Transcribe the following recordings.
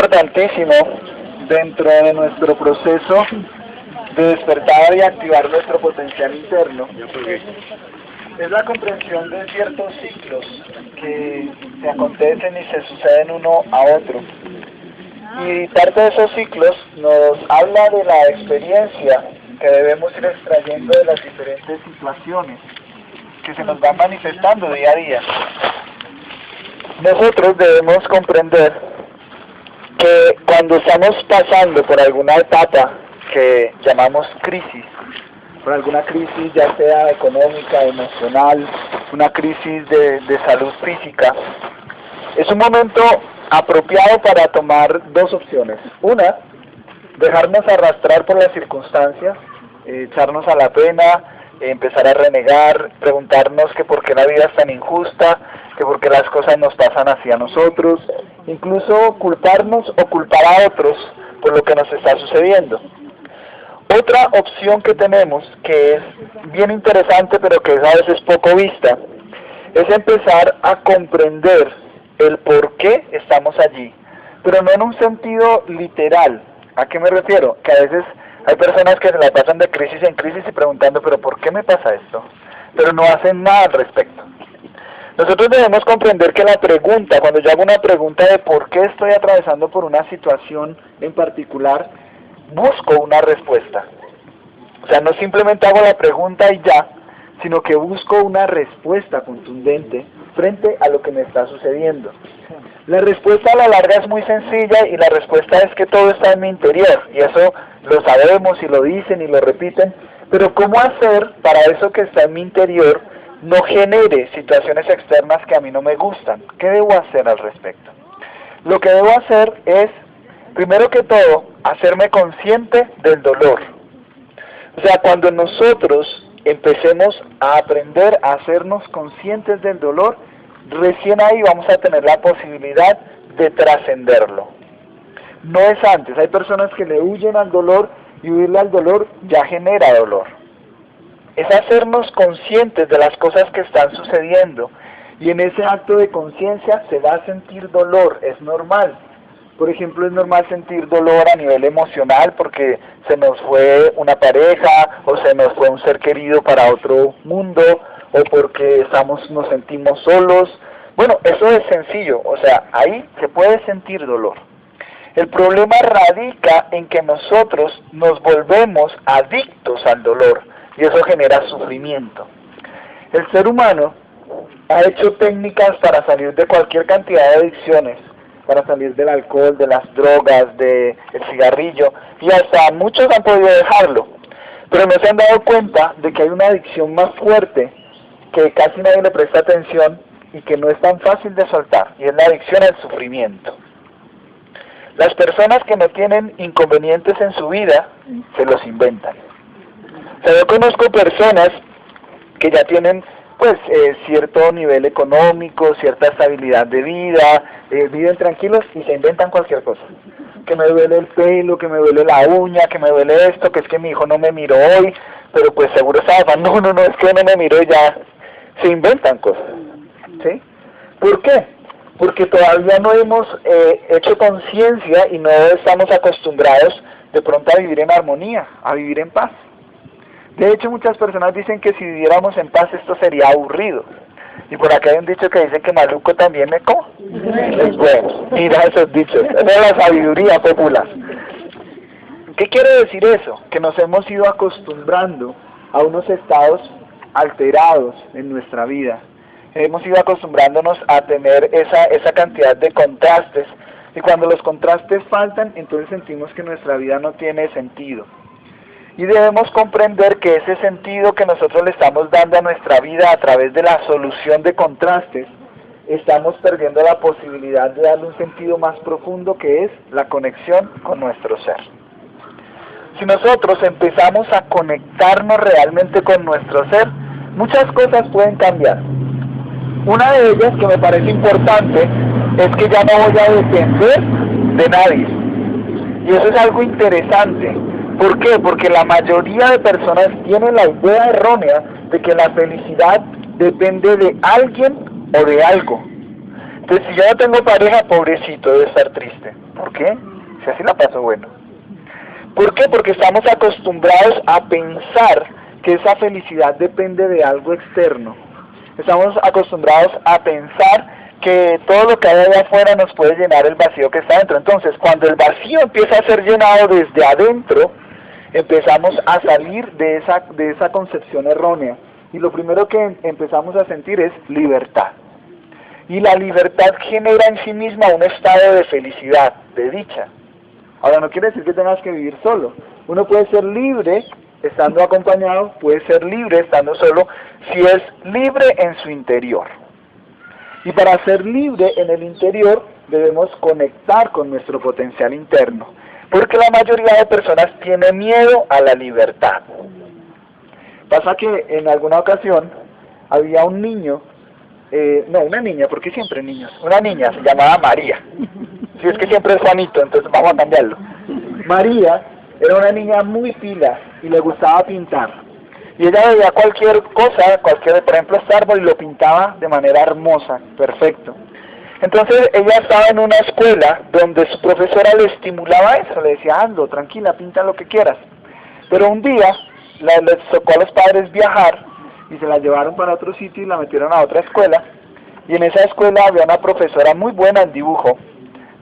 importantísimo dentro de nuestro proceso de despertar y activar nuestro potencial interno es la comprensión de ciertos ciclos que se acontecen y se suceden uno a otro. Y parte de esos ciclos nos habla de la experiencia que debemos ir extrayendo de las diferentes situaciones que se nos van manifestando día a día. Nosotros debemos comprender que cuando estamos pasando por alguna etapa que llamamos crisis, por alguna crisis ya sea económica, emocional, una crisis de salud física, es un momento apropiado para tomar dos opciones. Una, dejarnos arrastrar por las circunstancias, echarnos a la pena, empezar a renegar, preguntarnos que por qué la vida es tan injusta, que por qué las cosas nos pasan así a nosotros, incluso culparnos o culpar a otros por lo que nos está sucediendo. Otra opción que tenemos, que es bien interesante pero que es a veces poco vista, es empezar a comprender el por qué estamos allí, pero no en un sentido literal. ¿A qué me refiero? Que a veces hay personas que se la pasan de crisis en crisis y preguntando, ¿pero por qué me pasa esto? Pero no hacen nada al respecto. Nosotros debemos comprender que la pregunta, cuando yo hago una pregunta de por qué estoy atravesando por una situación en particular, busco una respuesta. O sea, no simplemente hago la pregunta y ya, sino que busco una respuesta contundente frente a lo que me está sucediendo. La respuesta a la larga es muy sencilla y la respuesta es que todo está en mi interior, y eso lo sabemos y lo dicen y lo repiten, pero ¿cómo hacer para eso que está en mi interior no genere situaciones externas que a mí no me gustan? ¿Qué debo hacer al respecto? Lo que debo hacer es, primero que todo, hacerme consciente del dolor. O sea, cuando nosotros empecemos a aprender a hacernos conscientes del dolor, recién ahí vamos a tener la posibilidad de trascenderlo. No es antes. Hay personas que le huyen al dolor y huirle al dolor ya genera dolor. Es hacernos conscientes de las cosas que están sucediendo, y en ese acto de conciencia se va a sentir dolor, es normal. Por ejemplo, es normal sentir dolor a nivel emocional porque se nos fue una pareja o se nos fue un ser querido para otro mundo o porque nos sentimos solos. Bueno, eso es sencillo, o sea, ahí se puede sentir dolor. El problema radica en que nosotros nos volvemos adictos al dolor y eso genera sufrimiento. El ser humano ha hecho técnicas para salir de cualquier cantidad de adicciones, para salir del alcohol, de las drogas, del cigarrillo, y hasta muchos han podido dejarlo, pero no se han dado cuenta de que hay una adicción más fuerte que casi nadie le presta atención y que no es tan fácil de soltar, y es la adicción al sufrimiento. Las personas que no tienen inconvenientes en su vida, se los inventan. O sea, yo conozco personas que ya tienen cierto nivel económico, cierta estabilidad de vida, viven tranquilos y se inventan cualquier cosa. Que me duele el pelo, que me duele la uña, que me duele esto, que es que mi hijo no me miró hoy, pero pues seguro estaba, no, es que no me miró y ya. Se inventan cosas, ¿sí? ¿Por qué? Porque todavía no hemos hecho conciencia y no estamos acostumbrados de pronto a vivir en armonía, a vivir en paz. De hecho, muchas personas dicen que si viviéramos en paz esto sería aburrido. Y por acá hay un dicho que dice que maluco también me come. Es bueno, mira esos dichos, esa es la sabiduría popular. ¿Qué quiere decir eso? Que nos hemos ido acostumbrando a unos estados alterados en nuestra vida. Hemos ido acostumbrándonos a tener esa cantidad de contrastes, y cuando los contrastes faltan, entonces sentimos que nuestra vida no tiene sentido. Y debemos comprender que ese sentido que nosotros le estamos dando a nuestra vida a través de la solución de contrastes, estamos perdiendo la posibilidad de darle un sentido más profundo, que es la conexión con nuestro ser. Si nosotros empezamos a conectarnos realmente con nuestro ser, muchas cosas pueden cambiar. Una de ellas, que me parece importante, es que ya no voy a depender de nadie. Y eso es algo interesante. ¿Por qué? Porque la mayoría de personas tienen la idea errónea de que la felicidad depende de alguien o de algo. Entonces, si yo no tengo pareja, pobrecito, debe estar triste. ¿Por qué? Si así la paso bueno. ¿Por qué? Porque estamos acostumbrados a pensar que esa felicidad depende de algo externo. Estamos acostumbrados a pensar que todo lo que hay allá afuera nos puede llenar el vacío que está dentro. Entonces, cuando el vacío empieza a ser llenado desde adentro, empezamos a salir de esa concepción errónea. Y lo primero que empezamos a sentir es libertad. Y la libertad genera en sí misma un estado de felicidad, de dicha. Ahora, no quiere decir que tengas que vivir solo. Uno puede ser libre estando acompañado, puede ser libre estando solo, si es libre en su interior. Y para ser libre en el interior, debemos conectar con nuestro potencial interno. Porque la mayoría de personas tiene miedo a la libertad. Pasa que en alguna ocasión había un niño, una niña, porque siempre niños, una niña se llamaba María. Si es que siempre es Juanito, entonces vamos a cambiarlo. María era una niña muy pila y le gustaba pintar. Y ella veía cualquier cosa, por ejemplo, este árbol, y lo pintaba de manera hermosa, perfecto. Entonces ella estaba en una escuela donde su profesora le estimulaba eso, le decía, hazlo, tranquila, pinta lo que quieras. Pero un día les tocó a los padres viajar y se la llevaron para otro sitio y la metieron a otra escuela. Y en esa escuela había una profesora muy buena en dibujo,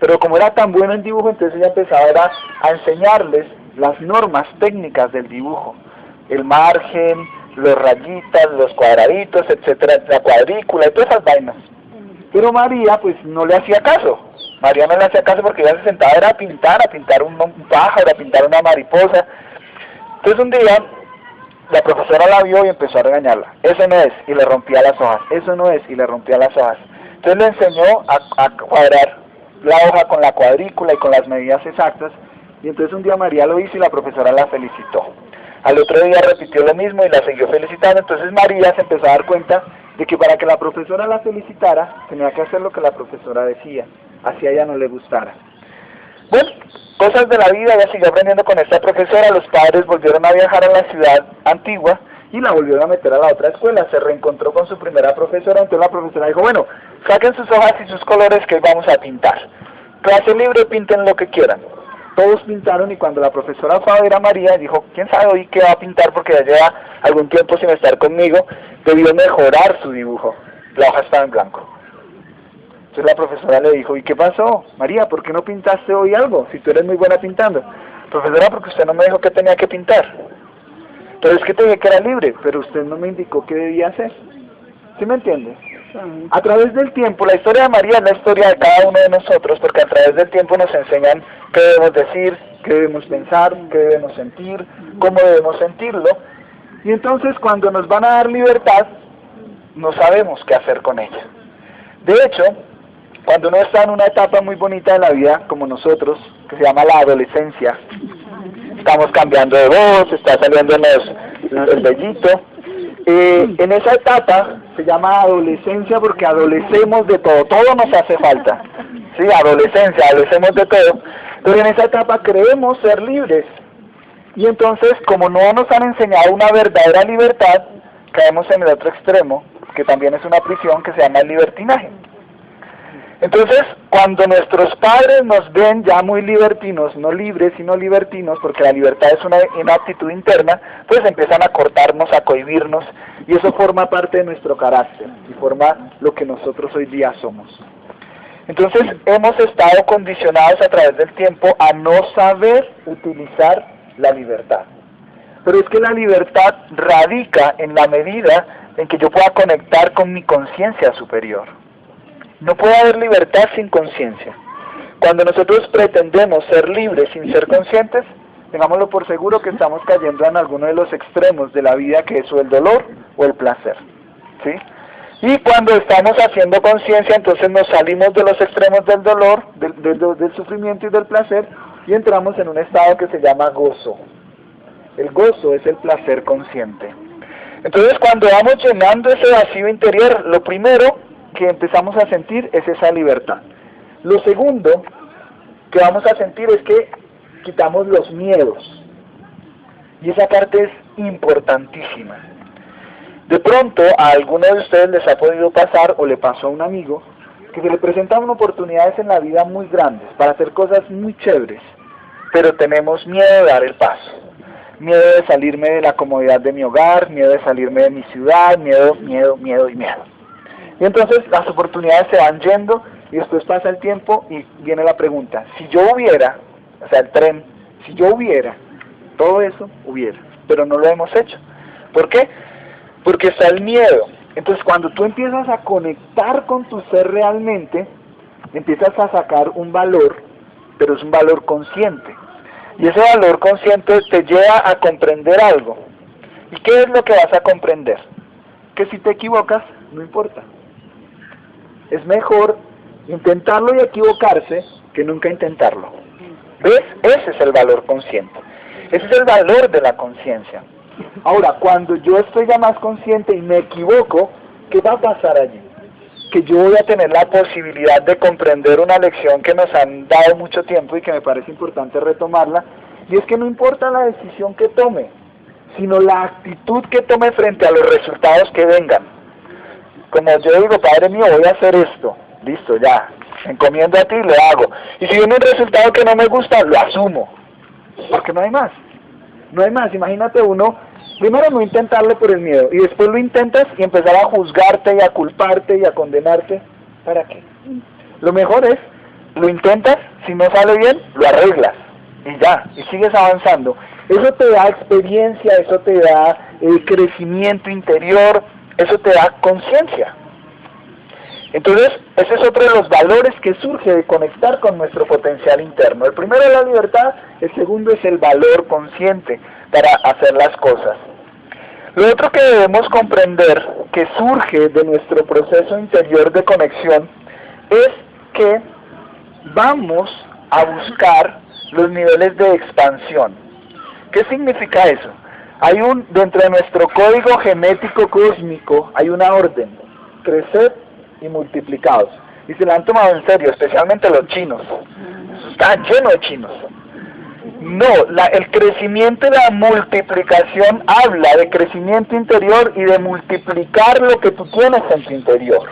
pero como era tan buena en dibujo, entonces ella empezaba a enseñarles las normas técnicas del dibujo. El margen, los rayitas, los cuadraditos, etcétera, la cuadrícula y todas esas vainas. Pero María pues no le hacía caso. María no le hacía caso porque ella se sentaba a pintar un pájaro, a pintar una mariposa. Entonces un día la profesora la vio y empezó a regañarla. Eso no es, y le rompía las hojas. Eso no es, y le rompía las hojas. Entonces le enseñó a cuadrar la hoja con la cuadrícula y con las medidas exactas. Y entonces un día María lo hizo y la profesora la felicitó. Al otro día repitió lo mismo y la siguió felicitando. Entonces María se empezó a dar cuenta de que para que la profesora la felicitara, tenía que hacer lo que la profesora decía, así a ella no le gustara. Bueno, cosas de la vida, ella siguió aprendiendo con esta profesora, los padres volvieron a viajar a la ciudad antigua y la volvieron a meter a la otra escuela, se reencontró con su primera profesora, entonces la profesora dijo, bueno, saquen sus hojas y sus colores que hoy vamos a pintar. Clase libre, pinten lo que quieran. Todos pintaron y cuando la profesora fue a ver a María, dijo, ¿quién sabe hoy qué va a pintar? Porque ya lleva algún tiempo sin estar conmigo, debió mejorar su dibujo. La hoja estaba en blanco. Entonces la profesora le dijo, ¿y qué pasó? María, ¿por qué no pintaste hoy algo? Si tú eres muy buena pintando. Profesora, porque usted no me dijo que tenía que pintar. Pero es que te dije que era libre, pero usted no me indicó qué debía hacer. ¿Sí me entiende? A través del tiempo, la historia de María es la historia de cada uno de nosotros, porque a través del tiempo nos enseñan qué debemos decir, qué debemos pensar, qué debemos sentir, cómo debemos sentirlo. Y entonces cuando nos van a dar libertad, no sabemos qué hacer con ella. De hecho, cuando uno está en una etapa muy bonita de la vida, como nosotros, que se llama la adolescencia, estamos cambiando de voz, está saliendo el vellito, en esa etapa se llama adolescencia porque adolecemos de todo, todo nos hace falta, sí, adolescencia, adolecemos de todo, pero en esa etapa creemos ser libres, y entonces como no nos han enseñado una verdadera libertad, caemos en el otro extremo, que también es una prisión que se llama el libertinaje. Entonces, cuando nuestros padres nos ven ya muy libertinos, no libres, sino libertinos, porque la libertad es una actitud interna, pues empiezan a cortarnos, a cohibirnos, y eso forma parte de nuestro carácter, y forma lo que nosotros hoy día somos. Entonces, hemos estado condicionados a través del tiempo a no saber utilizar la libertad. Pero es que la libertad radica en la medida en que yo pueda conectar con mi conciencia superior. No puede haber libertad sin conciencia. Cuando nosotros pretendemos ser libres sin ser conscientes, tengámoslo por seguro que estamos cayendo en alguno de los extremos de la vida, que es o el dolor o el placer, ¿sí? Y cuando estamos haciendo conciencia, entonces nos salimos de los extremos del dolor, del sufrimiento y del placer, y entramos en un estado que se llama gozo. El gozo es el placer consciente. Entonces, cuando vamos llenando ese vacío interior, lo primero que empezamos a sentir es esa libertad. Lo segundo que vamos a sentir es que quitamos los miedos. Y esa parte es importantísima. De pronto a alguno de ustedes les ha podido pasar, o le pasó a un amigo, que se le presentan oportunidades en la vida muy grandes, para hacer cosas muy chéveres, pero tenemos miedo de dar el paso. Miedo de salirme de la comodidad de mi hogar, miedo de salirme de mi ciudad, miedo. Y entonces las oportunidades se van yendo y después pasa el tiempo y viene la pregunta, si yo hubiera, o sea el tren, si yo hubiera, todo eso hubiera, pero no lo hemos hecho. ¿Por qué? Porque está el miedo. Entonces cuando tú empiezas a conectar con tu ser realmente, empiezas a sacar un valor, pero es un valor consciente. Y ese valor consciente te lleva a comprender algo. ¿Y qué es lo que vas a comprender? Que si te equivocas, no importa. Es mejor intentarlo y equivocarse que nunca intentarlo. ¿Ves? Ese es el valor consciente. Ese es el valor de la conciencia. Ahora, cuando yo estoy ya más consciente y me equivoco, ¿qué va a pasar allí? Que yo voy a tener la posibilidad de comprender una lección que nos han dado mucho tiempo y que me parece importante retomarla, y es que no importa la decisión que tome, sino la actitud que tome frente a los resultados que vengan. Como yo digo, Padre mío, voy a hacer esto, listo, ya, me encomiendo a ti y lo hago. Y si viene un resultado que no me gusta, lo asumo, porque no hay más. No hay más, imagínate uno, primero no intentarlo por el miedo, y después lo intentas y empezar a juzgarte y a culparte y a condenarte. ¿Para qué? Lo mejor es, lo intentas, si no sale bien, lo arreglas, y ya, y sigues avanzando. Eso te da experiencia, eso te da crecimiento interior, eso te da conciencia. Entonces, ese es otro de los valores que surge de conectar con nuestro potencial interno. El primero es la libertad, el segundo es el valor consciente para hacer las cosas. Lo otro que debemos comprender, que surge de nuestro proceso interior de conexión, es que vamos a buscar los niveles de expansión. ¿Qué significa eso? Dentro de nuestro código genético cósmico, hay una orden: crecer y multiplicados. Y se la han tomado en serio, especialmente los chinos. Está lleno de chinos. No, el crecimiento y la multiplicación habla de crecimiento interior y de multiplicar lo que tú tienes en tu interior.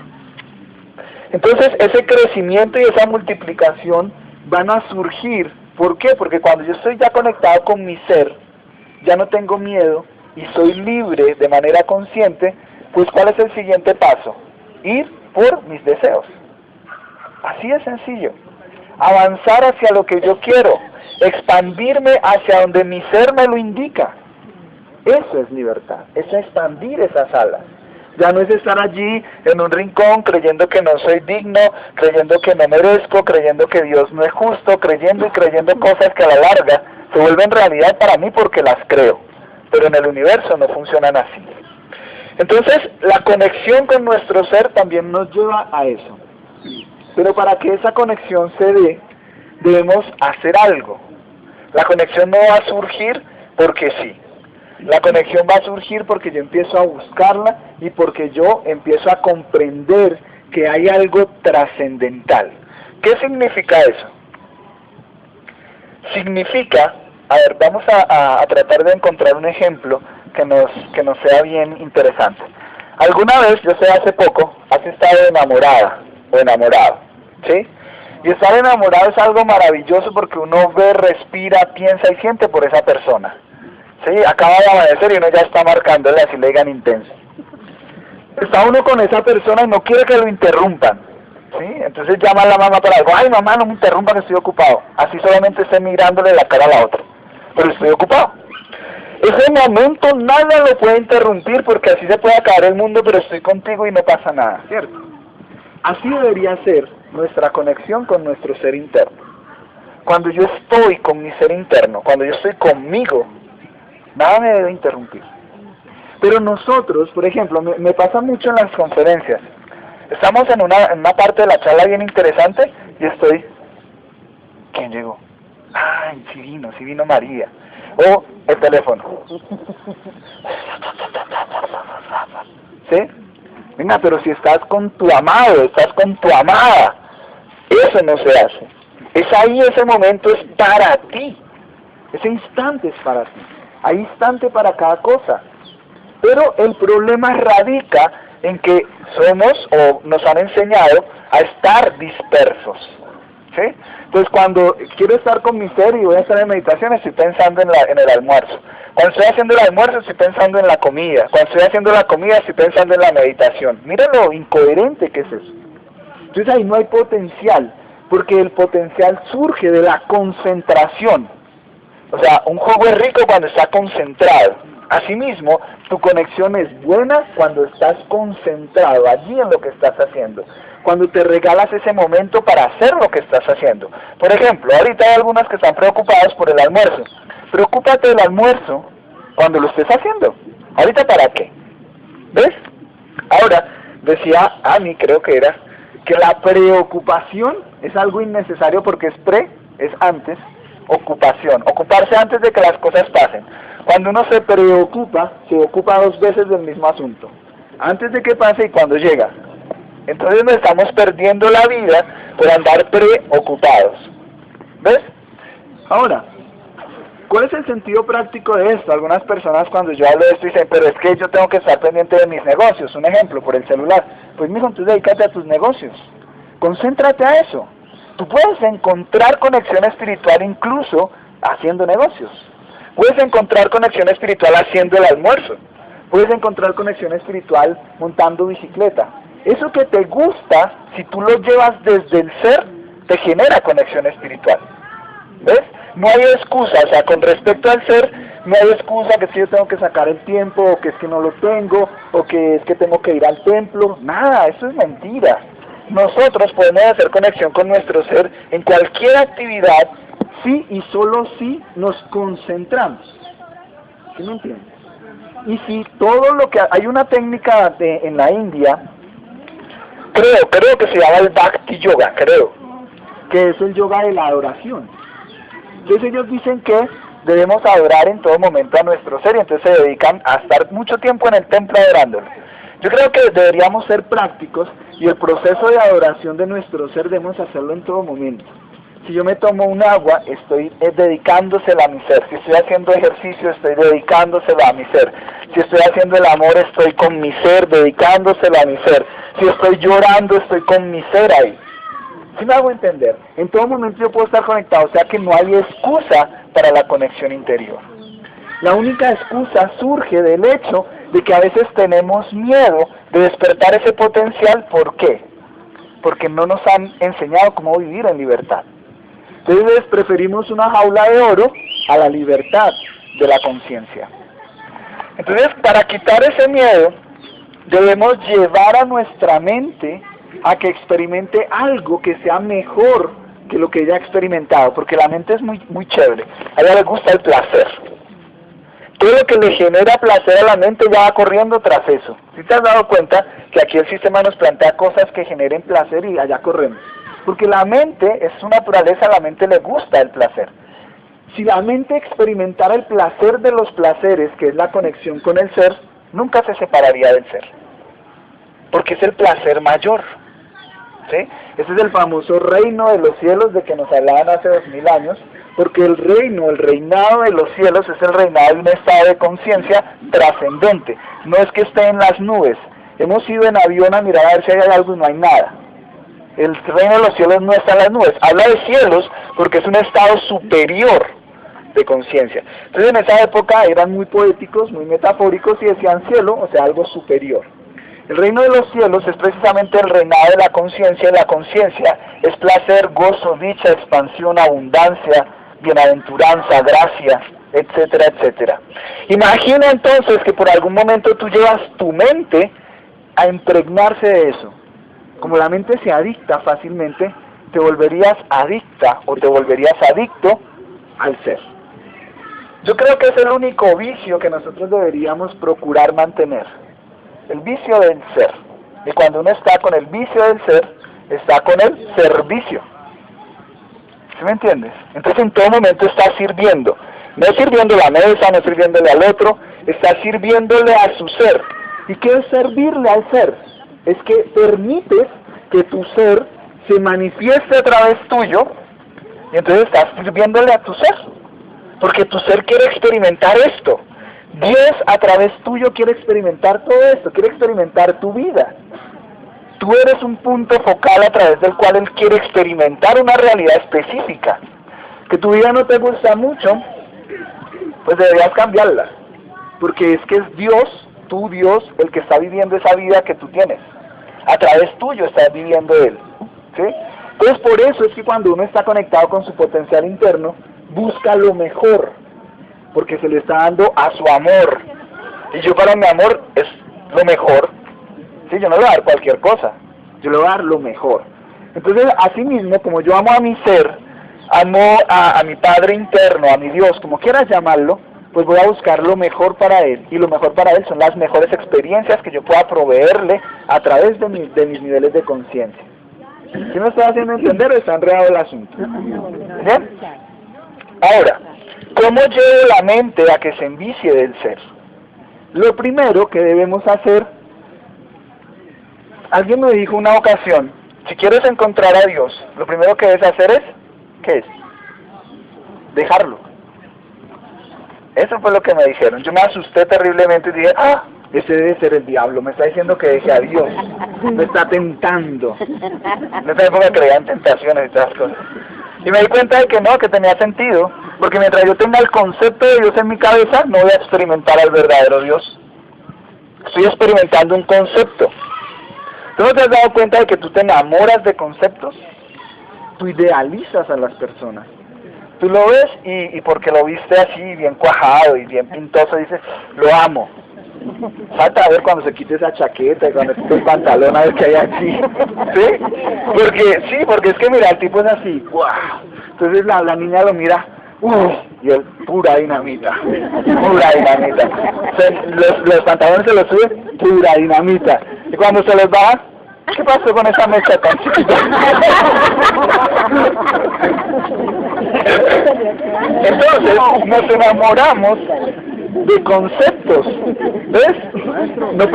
Entonces, ese crecimiento y esa multiplicación van a surgir. ¿Por qué? Porque cuando yo estoy ya conectado con mi ser, ya no tengo miedo y soy libre de manera consciente, pues ¿cuál es el siguiente paso? Ir por mis deseos. Así de sencillo. Avanzar hacia lo que yo quiero. Expandirme hacia donde mi ser me lo indica. Eso es libertad. Es expandir esas alas. Ya no es estar allí en un rincón creyendo que no soy digno, creyendo que no merezco, creyendo que Dios no es justo, creyendo y creyendo cosas que a la larga se vuelven realidad para mí porque las creo. Pero en el universo no funcionan así. Entonces, la conexión con nuestro ser también nos lleva a eso. Pero para que esa conexión se dé, debemos hacer algo. La conexión no va a surgir porque sí. La conexión va a surgir porque yo empiezo a buscarla y porque yo empiezo a comprender que hay algo trascendental. ¿Qué significa eso? Significa, vamos a tratar de encontrar un ejemplo que nos sea bien interesante. Alguna vez, yo sé hace poco, has estado enamorada o enamorado, ¿sí? Y estar enamorado es algo maravilloso porque uno ve, respira, piensa y siente por esa persona. Sí, acaba de amanecer y uno ya está marcándole, así le digan intenso. Está uno con esa persona y no quiere que lo interrumpan, ¿sí? Entonces llama a la mamá para algo: ay mamá, no me interrumpan, estoy ocupado. Así solamente esté mirándole la cara a la otra, pero estoy ocupado. Ese momento nada lo puede interrumpir porque así se puede acabar el mundo, pero estoy contigo y no pasa nada, ¿cierto? Así debería ser nuestra conexión con nuestro ser interno. Cuando yo estoy con mi ser interno, cuando yo estoy conmigo, nada me debe interrumpir. Pero nosotros, por ejemplo, me pasa mucho en las conferencias. Estamos en una parte de la charla bien interesante y estoy... ¿Quién llegó? Ay, sí vino María. O el teléfono. ¿Sí? Venga, pero si estás con tu amado, estás con tu amada, eso no se hace. Es ahí, ese momento es para ti. Ese instante es para ti. Hay instante para cada cosa. Pero el problema radica en que somos o nos han enseñado a estar dispersos, ¿sí? Entonces cuando quiero estar con mi ser y voy a estar en meditación, estoy pensando en el almuerzo. Cuando estoy haciendo el almuerzo, estoy pensando en la comida. Cuando estoy haciendo la comida, estoy pensando en la meditación. Mira lo incoherente que es eso. Entonces ahí no hay potencial, porque el potencial surge de la concentración. O sea, un jugo es rico cuando está concentrado. Asimismo, tu conexión es buena cuando estás concentrado allí en lo que estás haciendo. Cuando te regalas ese momento para hacer lo que estás haciendo. Por ejemplo, ahorita hay algunas que están preocupadas por el almuerzo. Preocúpate del almuerzo cuando lo estés haciendo. ¿Ahorita para qué? ¿Ves? Ahora, decía Ami, creo que era, que la preocupación es algo innecesario porque es antes, ocupación. Ocuparse antes de que las cosas pasen. Cuando uno se preocupa, se ocupa 2 veces del mismo asunto. Antes de que pase y cuando llega. Entonces nos estamos perdiendo la vida por andar preocupados. ¿Ves? Ahora, ¿cuál es el sentido práctico de esto? Algunas personas cuando yo hablo de esto dicen, pero es que yo tengo que estar pendiente de mis negocios. Un ejemplo, por el celular. Pues mijo, entonces dedícate a tus negocios. Concéntrate a eso. Tú puedes encontrar conexión espiritual incluso haciendo negocios. Puedes encontrar conexión espiritual haciendo el almuerzo. Puedes encontrar conexión espiritual montando bicicleta. Eso que te gusta, si tú lo llevas desde el ser, te genera conexión espiritual. ¿Ves? No hay excusa, o sea, con respecto al ser, no hay excusa que si yo tengo que sacar el tiempo, o que es que no lo tengo, o que es que tengo que ir al templo. Nada, eso es mentira. Nosotros podemos hacer conexión con nuestro ser en cualquier actividad, sí y solo si nos concentramos. ¿Sí me entiendes? Y si todo lo que... Hay una técnica en la India, creo que se llama el Bhakti Yoga, que es el yoga de la adoración. Entonces ellos dicen que debemos adorar en todo momento a nuestro ser, y entonces se dedican a estar mucho tiempo en el templo adorándolo. Yo creo que deberíamos ser prácticos, y el proceso de adoración de nuestro ser debemos hacerlo en todo momento. Si yo me tomo un agua, estoy dedicándosela a mi ser. Si estoy haciendo ejercicio, estoy dedicándoselo a mi ser. Si estoy haciendo el amor, estoy con mi ser, dedicándoselo a mi ser. Si estoy llorando, estoy con mi ser ahí. ¿Sí me hago entender? En todo momento yo puedo estar conectado, o sea que no hay excusa para la conexión interior. La única excusa surge del hecho de que a veces tenemos miedo de despertar ese potencial. ¿Por qué? Porque no nos han enseñado cómo vivir en libertad. Entonces preferimos una jaula de oro a la libertad de la conciencia. Entonces, para quitar ese miedo, debemos llevar a nuestra mente a que experimente algo que sea mejor que lo que ella ha experimentado, porque la mente es muy chévere. A ella le gusta el placer. Todo lo que le genera placer a la mente ya va corriendo tras eso. ¿Sí te has dado cuenta que aquí el sistema nos plantea cosas que generen placer y allá corremos? Porque la mente, es su naturaleza, a la mente le gusta el placer. Si la mente experimentara el placer de los placeres, que es la conexión con el ser, nunca se separaría del ser. Porque es el placer mayor. ¿Sí? Ese es el famoso reino de los cielos de que nos hablaban hace 2000 años, porque el reinado de los cielos es el reinado de un estado de conciencia trascendente. No es que esté en las nubes. Hemos ido en avión a mirar a ver si hay algo y no hay nada. El reino de los cielos no está en las nubes. Habla de cielos porque es un estado superior de conciencia. Entonces en esa época eran muy poéticos, muy metafóricos y decían cielo, o sea, algo superior. El reino de los cielos es precisamente el reinado de la conciencia, y la conciencia es placer, gozo, dicha, expansión, abundancia, bienaventuranza, gracia, etcétera, etcétera. Imagina entonces que por algún momento tú llevas tu mente a impregnarse de eso. Como la mente se adicta fácilmente, te volverías adicta o te volverías adicto al ser. Yo creo que es el único vicio que nosotros deberíamos procurar mantener. El vicio del ser. Y cuando uno está con el vicio del ser, está con el servicio. ¿Sí me entiendes? Entonces en todo momento está sirviendo. No es sirviéndole a la mesa, no es sirviéndole al otro, está sirviéndole a su ser. ¿Y qué es servirle al ser? Es que permites que tu ser se manifieste a través tuyo, y entonces estás sirviéndole a tu ser. Porque tu ser quiere experimentar esto. Dios a través tuyo quiere experimentar todo esto, quiere experimentar tu vida. Tú eres un punto focal a través del cual Él quiere experimentar una realidad específica. Que tu vida no te gusta mucho, pues deberías cambiarla. Porque es que es Dios, tu Dios, el que está viviendo esa vida que tú tienes. A través tuyo estás viviendo Él. ¿Sí? Entonces por eso es que cuando uno está conectado con su potencial interno, busca lo mejor. Porque se le está dando a su amor. Y yo para mi amor es lo mejor. Sí, yo no le voy a dar cualquier cosa. Yo le voy a dar lo mejor. Entonces, así mismo, como yo amo a mi ser, amo a mi Padre interno, a mi Dios, como quieras llamarlo, pues voy a buscar lo mejor para Él. Y lo mejor para Él son las mejores experiencias que yo pueda proveerle a través de mis niveles de conciencia. ¿Sí me estoy haciendo entender o está enredado el asunto? ¿Bien? Ahora, ¿cómo llevo la mente a que se envicie del ser? Lo primero que debemos hacer, alguien me dijo una ocasión, si quieres encontrar a Dios, lo primero que debes hacer es, ¿qué es? Dejarlo. Eso fue lo que me dijeron. Yo me asusté terriblemente y dije, ese debe ser el diablo, me está diciendo que deje a Dios, me está tentando. En esa época creía en tentaciones y todas las cosas. Y me di cuenta de que no, que tenía sentido, porque mientras yo tenga el concepto de Dios en mi cabeza, no voy a experimentar al verdadero Dios. Estoy experimentando un concepto. ¿Tú no te has dado cuenta de que tú te enamoras de conceptos? Tú idealizas a las personas. Tú lo ves y porque lo viste así, bien cuajado y bien pintoso, dices, lo amo. Falta a ver cuando se quite esa chaqueta y cuando se quite el pantalón a ver qué hay aquí. ¿Sí? Porque es que mira, el tipo es así, ¡wow! Entonces la niña lo mira, y él, pura dinamita. Los pantalones se los suben, pura dinamita. Y cuando se los bajan, ¿qué pasó con esa mecha tan chiquita? Entonces nos enamoramos de conceptos, ¿ves? Nos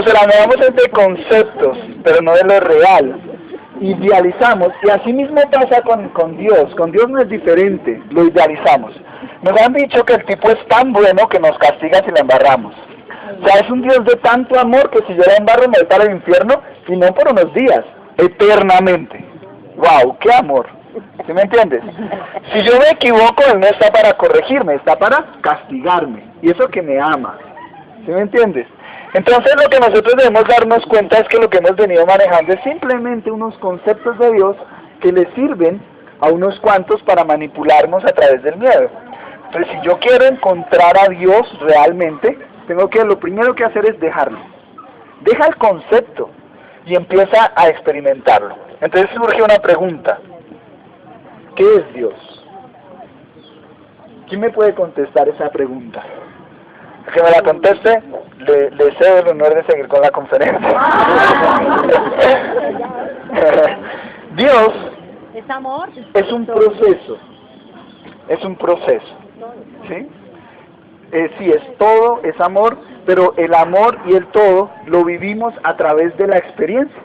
enamoramos de conceptos, pero no de lo real. Idealizamos, y así mismo pasa con Dios. Con Dios no es diferente, lo idealizamos. Nos han dicho que el tipo es tan bueno que nos castiga si la embarramos. O sea, es un Dios de tanto amor que si yo la embarro me voy para el infierno, y no por unos días, eternamente. ¡Wow! ¡Qué amor! ¿Sí me entiendes? Si yo me equivoco, Él no está para corregirme, está para castigarme. Y eso que me ama. ¿Sí me entiendes? Entonces lo que nosotros debemos darnos cuenta es que lo que hemos venido manejando es simplemente unos conceptos de Dios que le sirven a unos cuantos para manipularnos a través del miedo. Entonces si yo quiero encontrar a Dios realmente, lo primero que hacer es dejarlo. Deja el concepto y empieza a experimentarlo. Entonces surge una pregunta. ¿Qué es Dios? ¿Quién me puede contestar esa pregunta? El que me la conteste, le cedo el honor de seguir con la conferencia. Dios ¿es amor? Es un proceso. Es un proceso. ¿Sí? Sí, es todo, es amor, pero el amor y el todo lo vivimos a través de la experiencia.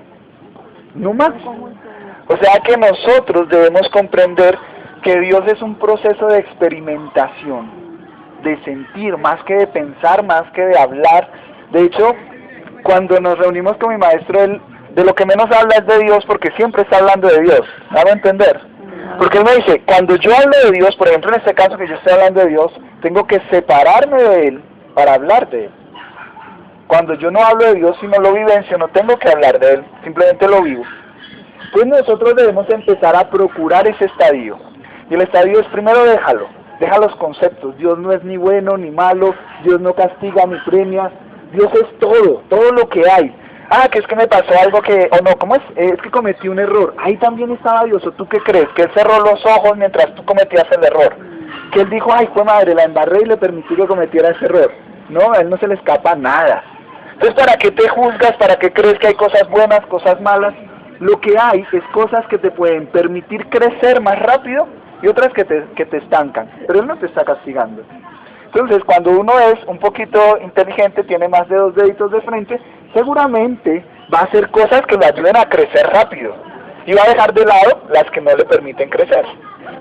No más. O sea que nosotros debemos comprender que Dios es un proceso de experimentación, de sentir, más que de pensar, más que de hablar. De hecho, cuando nos reunimos con mi maestro, él de lo que menos habla es de Dios, porque siempre está hablando de Dios. ¿Me hago entender? Porque él me dice, cuando yo hablo de Dios, por ejemplo en este caso que yo estoy hablando de Dios, tengo que separarme de Él para hablar de Él. Cuando yo no hablo de Dios y no lo vivencio, no tengo que hablar de Él, simplemente lo vivo. Pues nosotros debemos empezar a procurar ese estadio. Y el estadio es primero deja los conceptos. Dios no es ni bueno ni malo, Dios no castiga ni premia, Dios es todo lo que hay. Que es que me pasó algo que, ¿cómo es? Es que cometí un error. Ahí también estaba Dios, ¿o tú qué crees? Que Él cerró los ojos mientras tú cometías el error. Que Él dijo, fue madre, la embarré y le permití que cometiera ese error. No, a Él no se le escapa nada. Entonces, ¿para qué te juzgas? ¿Para qué crees que hay cosas buenas, cosas malas? Lo que hay es cosas que te pueden permitir crecer más rápido y otras que te estancan. Pero Él no te está castigando. Entonces, cuando uno es un poquito inteligente, tiene más de 2 deditos de frente, seguramente va a hacer cosas que le ayuden a crecer rápido. Y va a dejar de lado las que no le permiten crecer.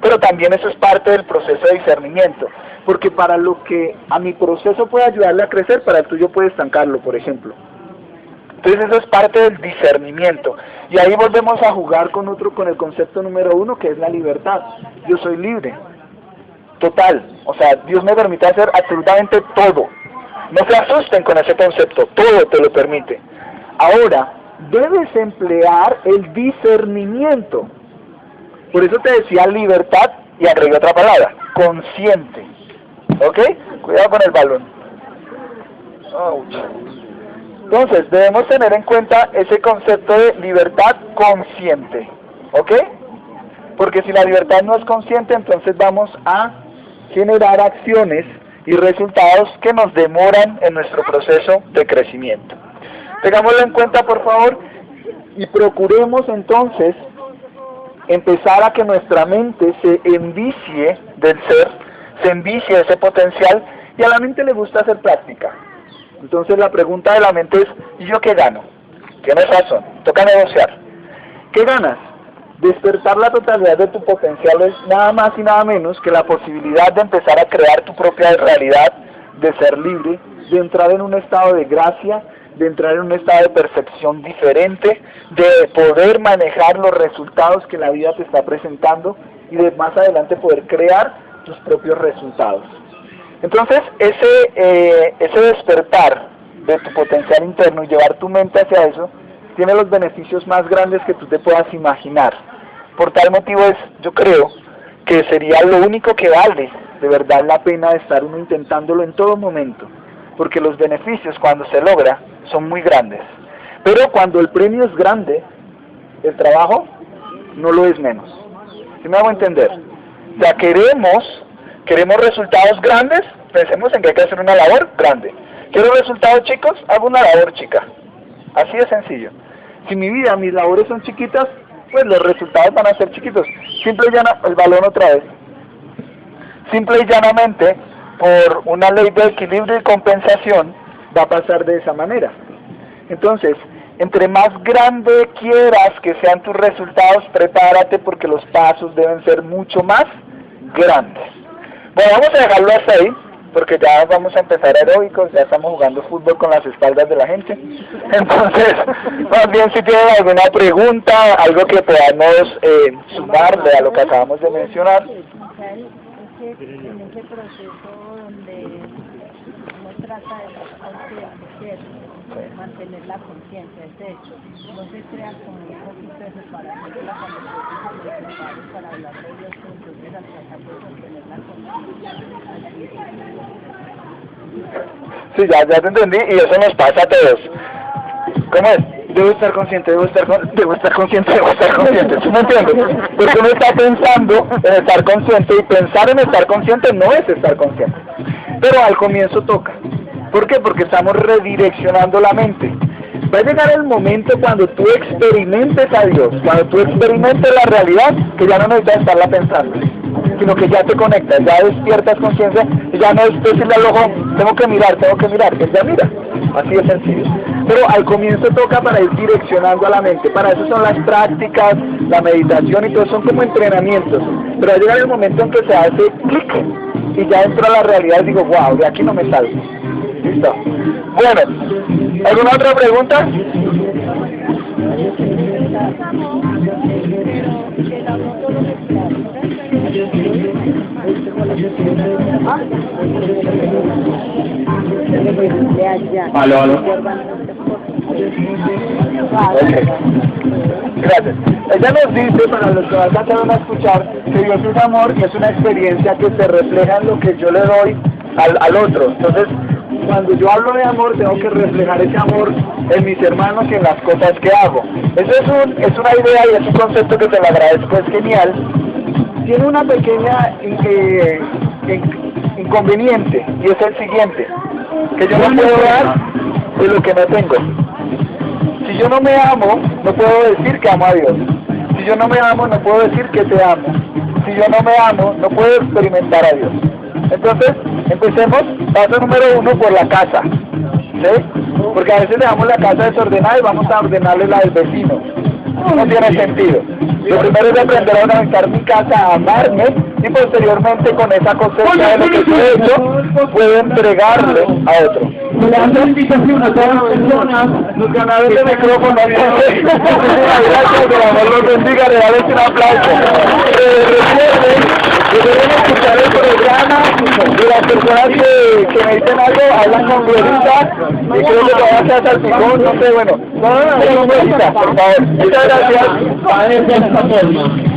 Pero también eso es parte del proceso de discernimiento, porque para lo que a mi proceso puede ayudarle a crecer, para el tuyo puede estancarlo, por ejemplo. Entonces eso es parte del discernimiento. Y ahí volvemos a jugar con el concepto número 1, que es la libertad. Yo soy libre. Total. O sea, Dios me permite hacer absolutamente todo. No se asusten con ese concepto. Todo te lo permite. Ahora, debes emplear el discernimiento. Por eso te decía libertad y agregué otra palabra. Consciente. ¿Ok? Cuidado con el balón. Ouch. Entonces, debemos tener en cuenta ese concepto de libertad consciente, ¿ok? Porque si la libertad no es consciente, entonces vamos a generar acciones y resultados que nos demoran en nuestro proceso de crecimiento. Tengámoslo en cuenta, por favor, y procuremos entonces empezar a que nuestra mente se envicie del ser, se envicie de ese potencial, y a la mente le gusta hacer práctica. Entonces la pregunta de la mente es, ¿y yo qué gano? Tienes razón, toca negociar. ¿Qué ganas? Despertar la totalidad de tu potencial es nada más y nada menos que la posibilidad de empezar a crear tu propia realidad, de ser libre, de entrar en un estado de gracia, de entrar en un estado de percepción diferente, de poder manejar los resultados que la vida te está presentando y de más adelante poder crear tus propios resultados. Entonces, ese despertar de tu potencial interno y llevar tu mente hacia eso, tiene los beneficios más grandes que tú te puedas imaginar. Por tal motivo yo creo que sería lo único que vale de verdad la pena de estar uno intentándolo en todo momento, porque los beneficios cuando se logra son muy grandes. Pero cuando el premio es grande, el trabajo no lo es menos. ¿Sí me hago entender? O sea, queremos resultados grandes, pensemos en que hay que hacer una labor grande. ¿Quiero resultados chicos? Hago una labor chica. Así de sencillo. Si mis labores son chiquitas, pues los resultados van a ser chiquitos. Simple y llanamente, el balón otra vez. Simple y llanamente, por una ley de equilibrio y compensación, va a pasar de esa manera. Entonces, entre más grande quieras que sean tus resultados, prepárate porque los pasos deben ser mucho más grandes. Bueno, vamos a dejarlo hasta ahí, porque ya vamos a empezar aeróbicos, ya estamos jugando fútbol con las espaldas de la gente. Entonces, más bien si tienen alguna pregunta, algo que podamos sumarle a lo que acabamos de mencionar. En ese proceso donde uno trata de la conciencia, mantener la conciencia, es hecho, no se crea como un poquito de separación para hablar de Dios, entonces al tratar de sostener la conciencia. Sí, ya te entendí, y eso nos pasa a todos. ¿Cómo es? Debo estar consciente, debo estar consciente. ¿Sí me entiendes? Porque uno está pensando en estar consciente, y pensar en estar consciente no es estar consciente. Pero al comienzo toca. ¿Por qué? Porque estamos redireccionando la mente. Va a llegar el momento cuando tú experimentes a Dios, cuando tú experimentes la realidad, que ya no necesitas estarla pensando, sino que ya te conectas, ya despiertas conciencia, y ya no es decirle al ojo, tengo que mirar, él ya mira. Así de sencillo. Pero al comienzo toca para ir direccionando a la mente. Para eso son las prácticas, la meditación y todo, son como entrenamientos. Pero va a llegar el momento en que se hace clic y ya entro a la realidad y digo, wow, de aquí no me salgo. Listo. Bueno, ¿alguna otra pregunta? Aló. Okay. Gracias. Ella nos dice, para los que van a escuchar, que Dios es amor y es una experiencia que se refleja en lo que yo le doy al otro. Entonces, cuando yo hablo de amor, tengo que reflejar ese amor en mis hermanos y en las cosas que hago. Eso es una idea y es un concepto que te lo agradezco, es genial. Tiene una pequeña inconveniente, y es el siguiente, que yo no puedo dar de lo que no tengo. Si yo no me amo, no puedo decir que amo a Dios. Si yo no me amo, no puedo decir que te amo. Si yo no me amo, no puedo experimentar a Dios. Entonces, empecemos, paso número 1, por la casa, ¿sí? Porque a veces dejamos la casa desordenada y vamos a ordenarle la del vecino. no tiene sentido. Lo primero es aprender a organizar mi casa, a amarme, y posteriormente con esa cosecha de lo que yo he hecho, puedo entregarle a otro. Le dan la invitación a todas las personas, Los ganadores de micrófono, gracias, que el amor los bendiga, regales un aplauso. Recuerden que deben escuchar el programa, y las personas que me dicen algo hablan con Glorita, y creo que todavía se hace salpicón, no sé, bueno, no, por favor, muchas gracias. a esa forma.